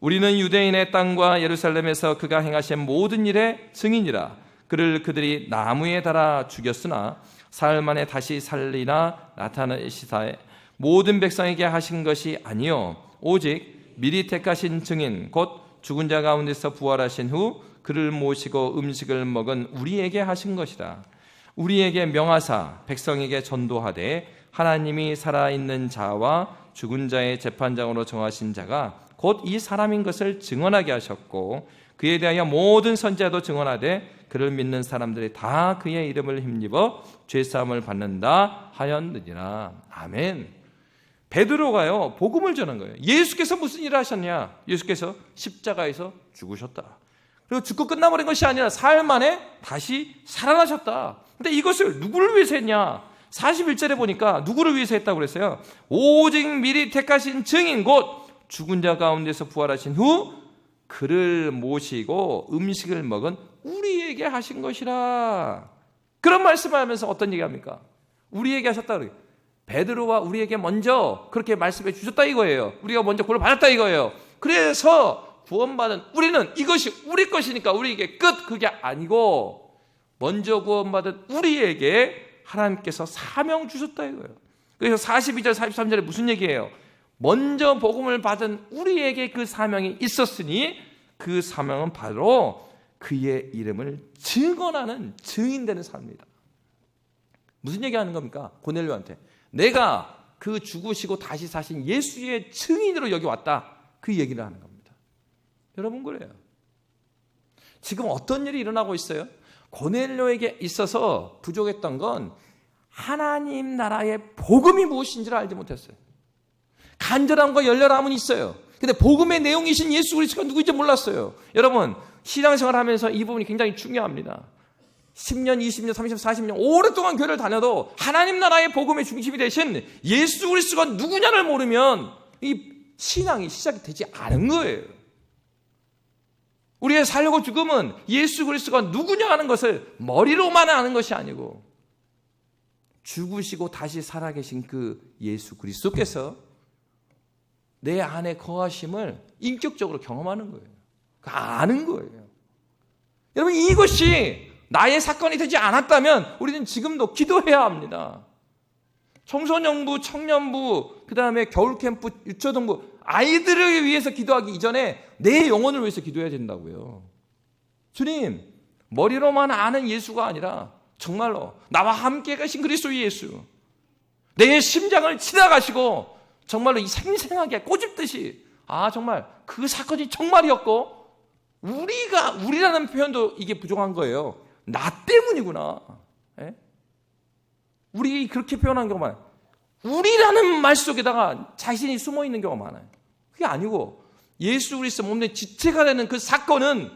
우리는 유대인의 땅과 예루살렘에서 그가 행하신 모든 일의 증인이라. 그를 그들이 나무에 달아 죽였으나 사흘 만에 다시 살리나 나타나시사 모든 백성에게 하신 것이 아니요 오직 미리 택하신 증인 곧 죽은 자 가운데서 부활하신 후 그를 모시고 음식을 먹은 우리에게 하신 것이라. 우리에게 명하사 백성에게 전도하되 하나님이 살아있는 자와 죽은 자의 재판장으로 정하신 자가 곧 이 사람인 것을 증언하게 하셨고, 그에 대하여 모든 선지자도 증언하되 그를 믿는 사람들이 다 그의 이름을 힘입어 죄사함을 받는다 하였느니라. 아멘. 베드로가요 복음을 전한 거예요. 예수께서 무슨 일을 하셨냐? 예수께서 십자가에서 죽으셨다. 그리고 죽고 끝나버린 것이 아니라 사흘 만에 다시 살아나셨다. 근데 이것을 누구를 위해서 했냐? 41절에 보니까 누구를 위해서 했다고 그랬어요? 오직 미리 택하신 증인 곧 죽은 자 가운데서 부활하신 후 그를 모시고 음식을 먹은 우리에게 하신 것이라. 그런 말씀을 하면서 어떤 얘기합니까? 우리에게 하셨다 그래요. 베드로와 우리에게 먼저 그렇게 말씀해 주셨다 이거예요. 우리가 먼저 구원을 받았다 이거예요. 그래서 구원받은 우리는 이것이 우리 것이니까 우리에게 끝, 그게 아니고 먼저 구원받은 우리에게 하나님께서 사명 주셨다 이거예요. 그래서 42절 43절에 무슨 얘기예요? 먼저 복음을 받은 우리에게 그 사명이 있었으니 그 사명은 바로 그의 이름을 증언하는 증인되는 사람입니다. 무슨 얘기하는 겁니까? 고넬료한테 내가 그 죽으시고 다시 사신 예수의 증인으로 여기 왔다, 그 얘기를 하는 겁니다. 여러분, 그래요. 지금 어떤 일이 일어나고 있어요? 고넬료에게 있어서 부족했던 건 하나님 나라의 복음이 무엇인지를 알지 못했어요. 간절함과 열렬함은 있어요. 근데 복음의 내용이신 예수 그리스도가 누구인지 몰랐어요. 여러분, 신앙생활 하면서 이 부분이 굉장히 중요합니다. 10년, 20년, 30년, 40년 오랫동안 교회를 다녀도 하나님 나라의 복음의 중심이 되신 예수 그리스도가 누구냐를 모르면 이 신앙이 시작이 되지 않은 거예요. 우리의 살려고 죽음은 예수 그리스도가 누구냐 하는 것을 머리로만 아는 것이 아니고 죽으시고 다시 살아계신 그 예수 그리스도께서 내 안에 거하심을 인격적으로 경험하는 거예요. 아는 거예요. 여러분, 이것이 나의 사건이 되지 않았다면 우리는 지금도 기도해야 합니다. 청소년부, 청년부, 그 다음에 겨울캠프, 유초등부 아이들을 위해서 기도하기 이전에 내 영혼을 위해서 기도해야 된다고요. 주님, 머리로만 아는 예수가 아니라 정말로 나와 함께 가신 그리스도 예수, 내 심장을 지나가시고 정말로 이 생생하게 꼬집듯이 정말 그 사건이 정말이었고 우리라는 표현도 이게 부족한 거예요. 나 때문이구나. 예? 우리 그렇게 표현한 경우만 우리라는 말 속에다가 자신이 숨어 있는 경우가 많아요. 그게 아니고 예수 그리스도 몸의 지체가 되는 그 사건은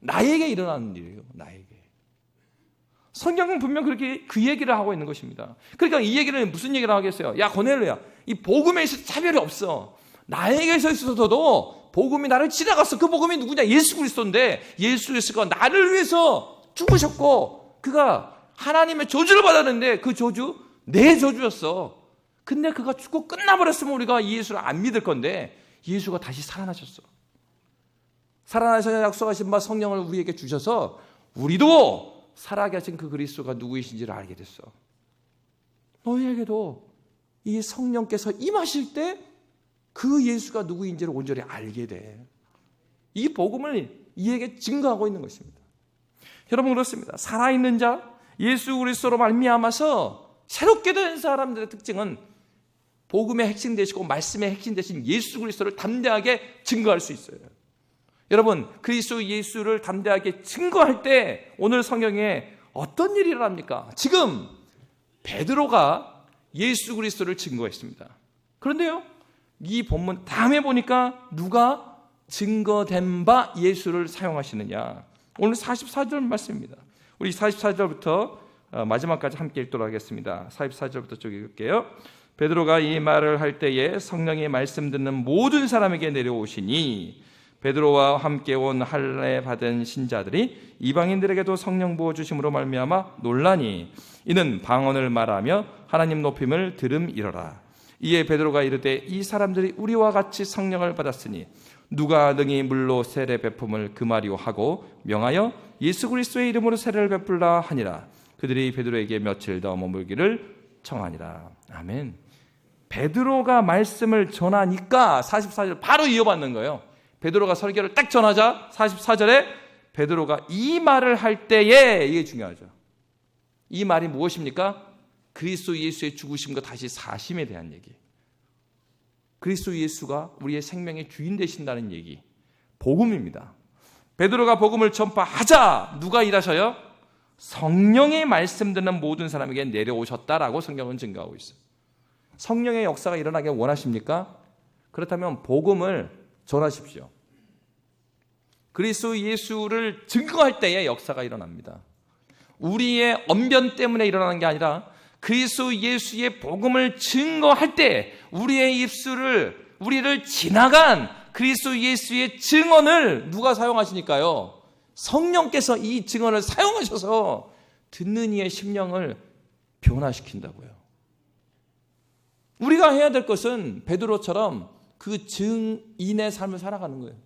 나에게 일어나는 일이에요. 나에게. 성경은 분명 그렇게 그 얘기를 하고 있는 것입니다. 그러니까 이 얘기를 무슨 얘기를 하겠어요? 야, 고넬료야, 이 복음에 있어서 차별이 없어. 나에게서 있어서도 복음이 나를 지나갔어. 그 복음이 누구냐? 예수 그리스도인데, 예수 그리스도가 나를 위해서 죽으셨고 그가 하나님의 저주를 받았는데 그 저주 내 저주였어. 근데 그가 죽고 끝나버렸으면 우리가 이 예수를 안 믿을 건데 예수가 다시 살아나셨어. 살아나셔서 약속하신 바 성령을 우리에게 주셔서 우리도 살아계신 그 그리스도가 누구이신지를 알게 됐어. 너희에게도 이 성령께서 임하실 때 그 예수가 누구인지를 온전히 알게 돼. 이 복음을 이에게 증거하고 있는 것입니다. 여러분, 그렇습니다. 살아있는 자 예수 그리스도로 말미암아서 새롭게 된 사람들의 특징은 복음의 핵심 되시고 말씀의 핵심 되신 예수 그리스도를 담대하게 증거할 수 있어요. 여러분, 그리스도 예수를 담대하게 증거할 때 오늘 성경에 어떤 일이 일어납니까? 지금 베드로가 예수 그리스도를 증거했습니다. 그런데요, 이 본문 다음에 보니까 누가 증거된 바 예수를 사용하시느냐? 오늘 44절 말씀입니다. 우리 44절부터 마지막까지 함께 읽도록 하겠습니다. 44절부터 쭉 읽을게요. 베드로가 이 말을 할 때에 성령이 말씀 듣는 모든 사람에게 내려오시니 베드로와 함께 온 할례 받은 신자들이 이방인들에게도 성령 부어 주심으로 말미암아 놀라니 이는 방언을 말하며 하나님 높임을 들음이러라. 이에 베드로가 이르되 이 사람들이 우리와 같이 성령을 받았으니 누가 능히 물로 세례 베품을 금하리오 하고 명하여 예수 그리스도의 이름으로 세례를 베풀라 하니라. 그들이 베드로에게 며칠 더 머물기를 청하니라. 아멘. 베드로가 말씀을 전하니까 44절 바로 이어받는 거예요. 베드로가 설교를 딱 전하자 44절에 베드로가 이 말을 할 때에, 이게 중요하죠. 이 말이 무엇입니까? 그리스도 예수의 죽으심과 다시 사심에 대한 얘기. 그리스도 예수가 우리의 생명의 주인 되신다는 얘기. 복음입니다. 베드로가 복음을 전파하자 누가 일하셔요? 성령의 말씀 듣는 모든 사람에게 내려오셨다라고 성경은 증거하고 있어요. 성령의 역사가 일어나길 원하십니까? 그렇다면 복음을 전하십시오. 그리스도 예수를 증거할 때에 역사가 일어납니다. 우리의 언변 때문에 일어나는 게 아니라 그리스도 예수의 복음을 증거할 때 우리의 입술을, 우리를 지나간 그리스도 예수의 증언을 누가 사용하시니까요? 성령께서 이 증언을 사용하셔서 듣는 이의 심령을 변화시킨다고요. 우리가 해야 될 것은 베드로처럼 그 증인의 삶을 살아가는 거예요.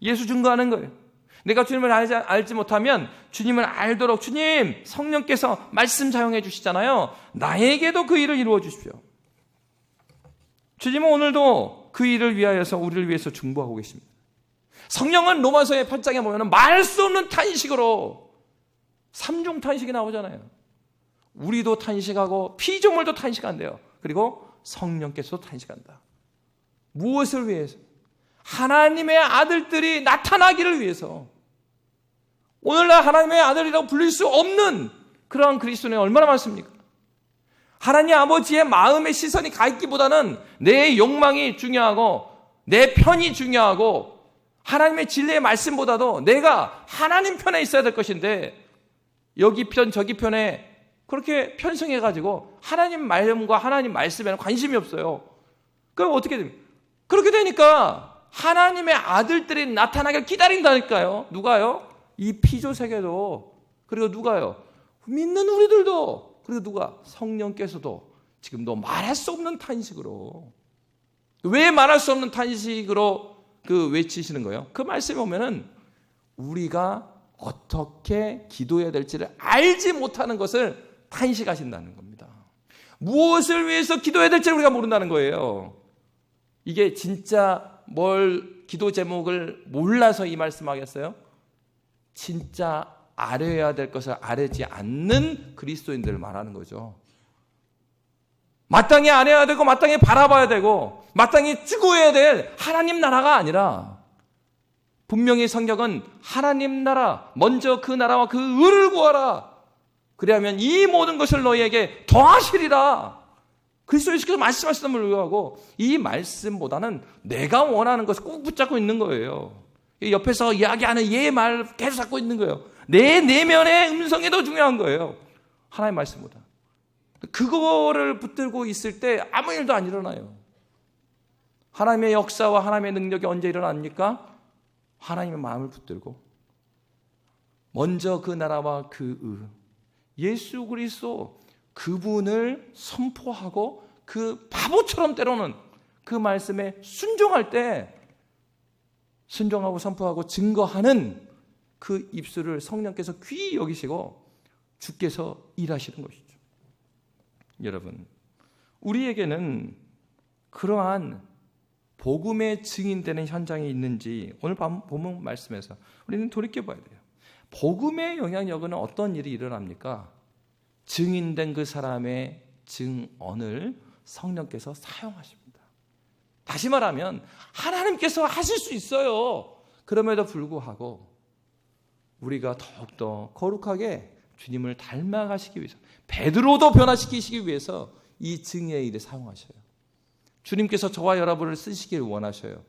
예수 증거하는 거예요. 내가 주님을 알지 못하면 주님을 알도록 주님, 성령께서 말씀 사용해 주시잖아요. 나에게도 그 일을 이루어 주십시오. 주님은 오늘도 그 일을 위하여서 우리를 위해서 중보하고 계십니다. 성령은 로마서의 8장에 보면 말할 수 없는 탄식으로 3중 탄식이 나오잖아요. 우리도 탄식하고 피조물도 탄식한대요. 그리고 성령께서도 탄식한다. 무엇을 위해서? 하나님의 아들들이 나타나기를 위해서. 오늘날 하나님의 아들이라고 불릴 수 없는 그러한 그리스도는 얼마나 많습니까? 하나님 아버지의 마음의 시선이 가 있기보다는 내 욕망이 중요하고 내 편이 중요하고 하나님의 진리의 말씀보다도 내가 하나님 편에 있어야 될 것인데 여기 편 저기 편에 그렇게 편성해가지고 하나님 마음과 하나님 말씀에는 관심이 없어요. 그럼 어떻게 됩니까? 그렇게 되니까 하나님의 아들들이 나타나길 기다린다니까요. 누가요? 이 피조세계도. 그리고 누가요? 믿는 우리들도. 그리고 누가? 성령께서도 지금도 말할 수 없는 탄식으로. 왜 말할 수 없는 탄식으로 외치시는 거예요? 그 말씀에 보면은 우리가 어떻게 기도해야 될지를 알지 못하는 것을 탄식하신다는 겁니다. 무엇을 위해서 기도해야 될지를 우리가 모른다는 거예요. 이게 진짜 기도 제목을 몰라서 이 말씀하겠어요? 진짜 알아야 될 것을 알지 않는 그리스도인들을 말하는 거죠. 마땅히 알아야 되고 마땅히 바라봐야 되고 마땅히 추구해야 될 하나님 나라가 아니라 분명히 성경은 하나님 나라, 먼저 그 나라와 그 의를 구하라. 그리하면 이 모든 것을 너희에게 더하시리라. 그리스도 예수께서 말씀하셨음을 불구하고 이 말씀보다는 내가 원하는 것을 꼭 붙잡고 있는 거예요. 옆에서 이야기하는 얘 말 계속 잡고 있는 거예요. 내 내면의 음성이 더 중요한 거예요. 하나님의 말씀보다. 그거를 붙들고 있을 때 아무 일도 안 일어나요. 하나님의 역사와 하나님의 능력이 언제 일어납니까? 하나님의 마음을 붙들고 먼저 그 나라와 그 예수 그리스도 그분을 선포하고 그 바보처럼 때로는 그 말씀에 순종할 때 순종하고 선포하고 증거하는 그 입술을 성령께서 귀히 여기시고 주께서 일하시는 것이죠. 여러분, 우리에게는 그러한 복음의 증인되는 현장이 있는지 오늘 본문 말씀에서 우리는 돌이켜봐야 돼요. 복음의 영향력은 어떤 일이 일어납니까? 증인된 그 사람의 증언을 성령께서 사용하십니다. 다시 말하면 하나님께서 하실 수 있어요. 그럼에도 불구하고 우리가 더욱더 거룩하게 주님을 닮아가시기 위해서, 베드로도 변화시키시기 위해서 이 증의 일에 사용하셔요. 주님께서 저와 여러분을 쓰시길 원하셔요.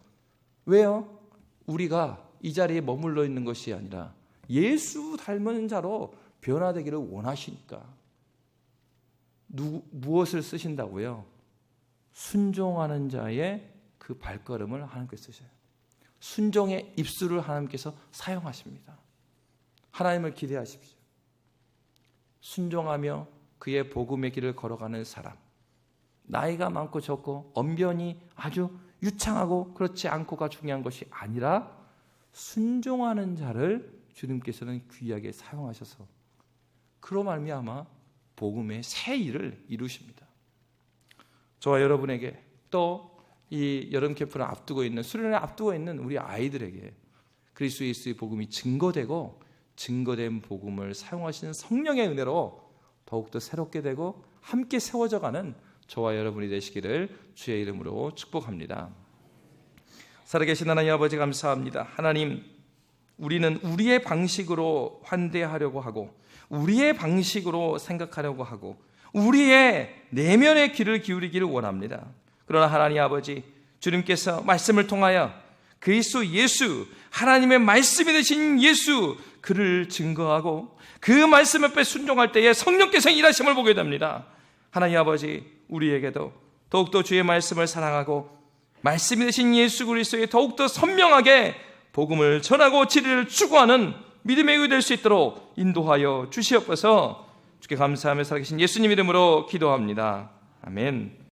왜요? 우리가 이 자리에 머물러 있는 것이 아니라 예수 닮은 자로 변화되기를 원하시니까. 무엇을 쓰신다고요? 순종하는 자의 그 발걸음을 하나님께서 쓰셔요. 순종의 입술을 하나님께서 사용하십니다. 하나님을 기대하십시오. 순종하며 그의 복음의 길을 걸어가는 사람, 나이가 많고 적고 언변이 아주 유창하고 그렇지 않고가 중요한 것이 아니라 순종하는 자를 주님께서는 귀하게 사용하셔서 그로 말미암아 복음의 새 일을 이루십니다. 저와 여러분에게 또 이 여름 캠프를 앞두고 있는, 수련을 앞두고 있는 우리 아이들에게 그리스도 예수의 복음이 증거되고 증거된 복음을 사용하시는 성령의 은혜로 더욱더 새롭게 되고 함께 세워져가는 저와 여러분이 되시기를 주의 이름으로 축복합니다. 살아계신 하나님 아버지 감사합니다. 하나님, 우리는 우리의 방식으로 환대하려고 하고 우리의 방식으로 생각하려고 하고 우리의 내면의 귀를 기울이기를 원합니다. 그러나 하나님 아버지, 주님께서 말씀을 통하여 그리스도 예수, 하나님의 말씀이 되신 예수, 그를 증거하고 그 말씀 앞에 순종할 때에 성령께서 일하심을 보게 됩니다. 하나님 아버지, 우리에게도 더욱더 주의 말씀을 사랑하고 말씀이 되신 예수 그리스도에 더욱더 선명하게 복음을 전하고 진리를 추구하는 믿음의 의될 수 있도록 인도하여 주시옵소서. 주께 감사하며 살아계신 예수님 이름으로 기도합니다. 아멘.